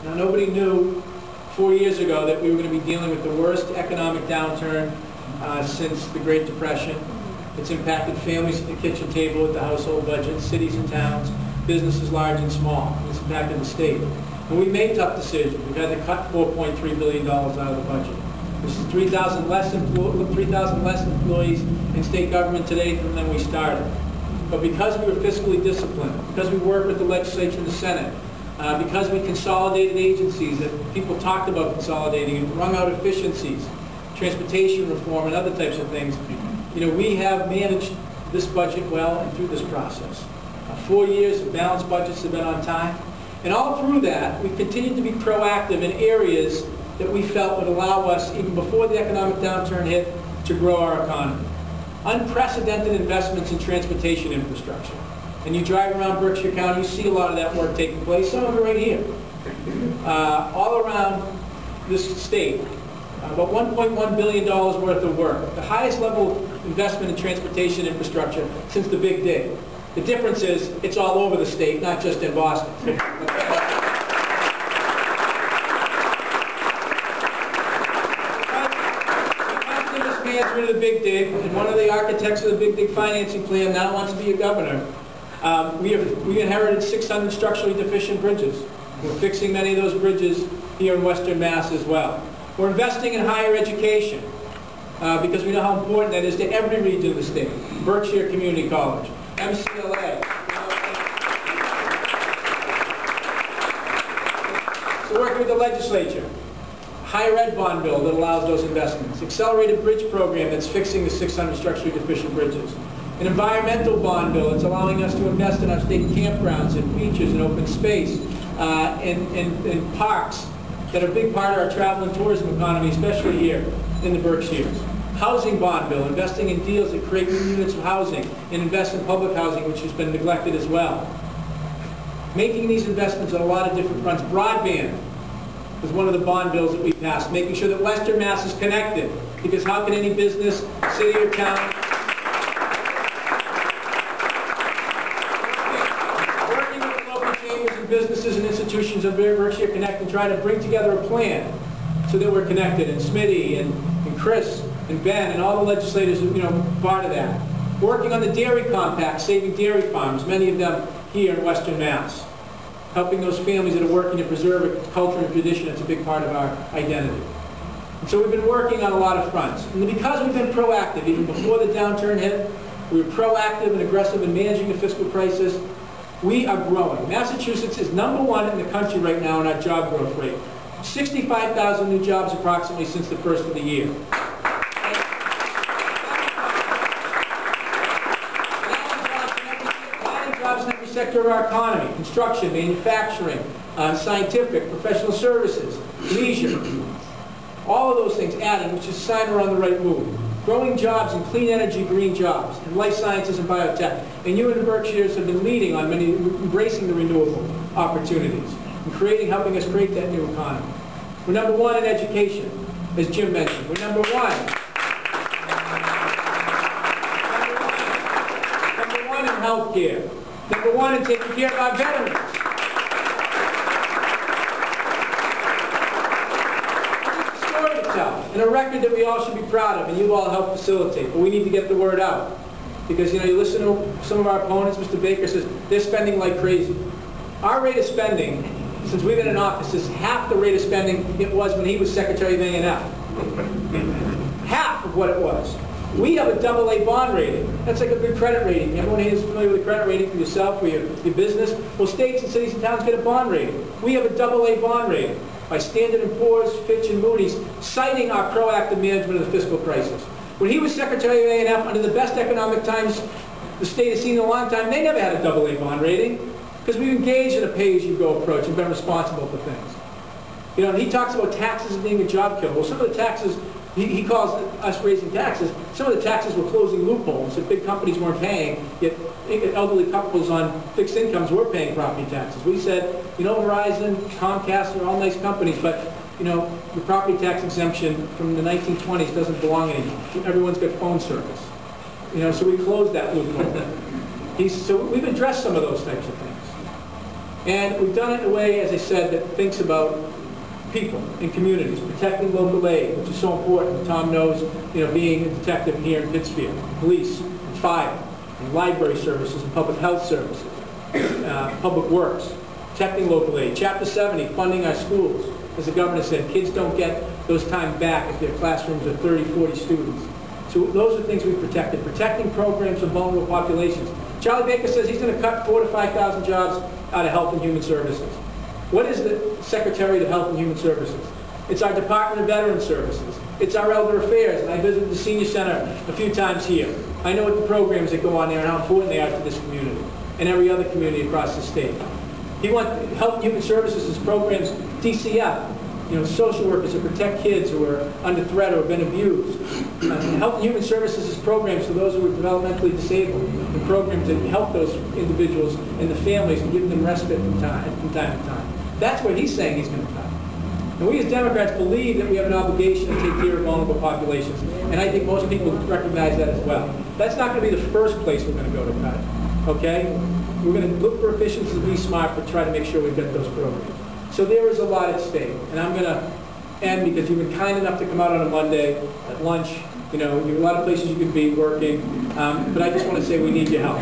Now, nobody knew 4 years ago that we were going to be dealing with the worst economic downturn since the Great Depression. It's impacted families at the kitchen table with the household budget, cities and towns, businesses large and small. It's impacted the state. And we made tough decisions. We've had to cut $4.3 billion out of the budget. This is 3,000 less employees in state government today than when we started. But because we were fiscally disciplined, because we worked with the legislature and the Senate, because we consolidated agencies that people talked about consolidating and wrung out efficiencies, transportation reform and other types of things, we have managed this budget well and through this process. 4 years of balanced budgets have been on time. And all through that, we've continued to be proactive in areas that we felt would allow us, even before the economic downturn hit, to grow our economy. Unprecedented investments in transportation infrastructure. And you drive around Berkshire County, you see a lot of that work taking place, some of it right here. All around this state, about $1.1 billion worth of work. The highest level of investment in transportation infrastructure since the Big Dig. The difference is, it's all over the state, not just in Boston. Management of the Big Dig, and one of the architects of the Big Dig financing plan now wants to be a governor. We inherited 600 structurally deficient bridges. We're fixing many of those bridges here in Western Mass as well. We're investing in higher education because we know how important that is to every region of the state. Berkshire Community College, MCLA. So working with the legislature. Higher ed bond bill that allows those investments. Accelerated bridge program that's fixing the 600 structurally deficient bridges. An environmental bond bill that's allowing us to invest in our state campgrounds and beaches and open space and parks that are a big part of our travel and tourism economy, especially here in the Berkshires. Housing bond bill, investing in deals that create new units of housing and invest in public housing, which has been neglected as well. Making these investments on a lot of different fronts. Broadband was one of the bond bills that we passed, making sure that Western Mass is connected. Because how can any business, city or town, working with local chambers and businesses and institutions of Berkshire Connect and try to bring together a plan so that we're connected. And Smitty and Chris and Ben and all the legislators part of that. Working on the dairy compact, saving dairy farms, many of them here in Western Mass. Helping those families that are working to preserve a culture and tradition that's a big part of our identity. And so we've been working on a lot of fronts. And because we've been proactive, even before the downturn hit, we were proactive and aggressive in managing the fiscal crisis, we are growing. Massachusetts is #1 in the country right now in our job growth rate. 65,000 new jobs approximately since the first of the year. Sector of our economy, construction, manufacturing, scientific, professional services, leisure, all of those things adding, which is a sign we're on the right move. Growing jobs in clean energy, green jobs, and life sciences and biotech. And you in the Berkshires have been leading on many, embracing the renewable opportunities and helping us create that new economy. We're #1 in education, as Jim mentioned. We're #1. #1 in healthcare. #1 in taking care of our veterans. It's a story to tell, and a record that we all should be proud of, and you all help facilitate. But we need to get the word out. Because, you listen to some of our opponents, Mr. Baker says, they're spending like crazy. Our rate of spending, since we've been in office, is half the rate of spending it was when he was Secretary of A&M. Half of what it was. We have a AA bond rating. That's like a good credit rating. Everyone here is familiar with a credit rating for yourself, for your business. Well, states and cities and towns get a bond rating. We have a AA bond rating by Standard & Poor's, Fitch, and Moody's, citing our proactive management of the fiscal crisis. When he was Secretary of A&M, under the best economic times the state has seen in a long time, they never had a AA bond rating because we've engaged in a pay-as-you-go approach and been responsible for things. And he talks about taxes being a job killer. Well, some of the taxes, he calls us raising taxes. Some of the taxes were closing loopholes that big companies weren't paying, yet elderly couples on fixed incomes were paying property taxes. We said, Verizon, Comcast are all nice companies, but the property tax exemption from the 1920s doesn't belong anymore. Everyone's got phone service. So we closed that loophole. So we've addressed some of those types of things. And we've done it in a way, as I said, that thinks about people and communities, protecting local aid, which is so important. Tom knows, being a detective here in Pittsfield, police, and fire, and library services, and public health services, public works, protecting local aid. Chapter 70, funding our schools. As the governor said, kids don't get those time back if their classrooms are 30, 40 students. So those are things we've protected. Protecting programs of vulnerable populations. Charlie Baker says he's going to cut 4,000 to 5,000 jobs out of Health and Human Services. What is the Secretariat of Health and Human Services? It's our Department of Veteran Services. It's our Elder Affairs, and I visited the Senior Center a few times here. I know what the programs that go on there and how important they are to this community and every other community across the state. He wants Health and Human Services programs, DCF, social workers that protect kids who are under threat or have been abused. Health and Human Services programs for those who are developmentally disabled, and programs that help those individuals and the families and give them respite from time to time. That's what he's saying he's going to cut. And we as Democrats believe that we have an obligation to take care of vulnerable populations, and I think most people recognize that as well. That's not going to be the first place we're going to go to cut, okay? We're going to look for efficiency and be smart, but try to make sure we've got those programs. So there is a lot at stake, and I'm going to end because you've been kind enough to come out on a Monday at lunch. You have a lot of places you could be working, but I just want to say we need your help.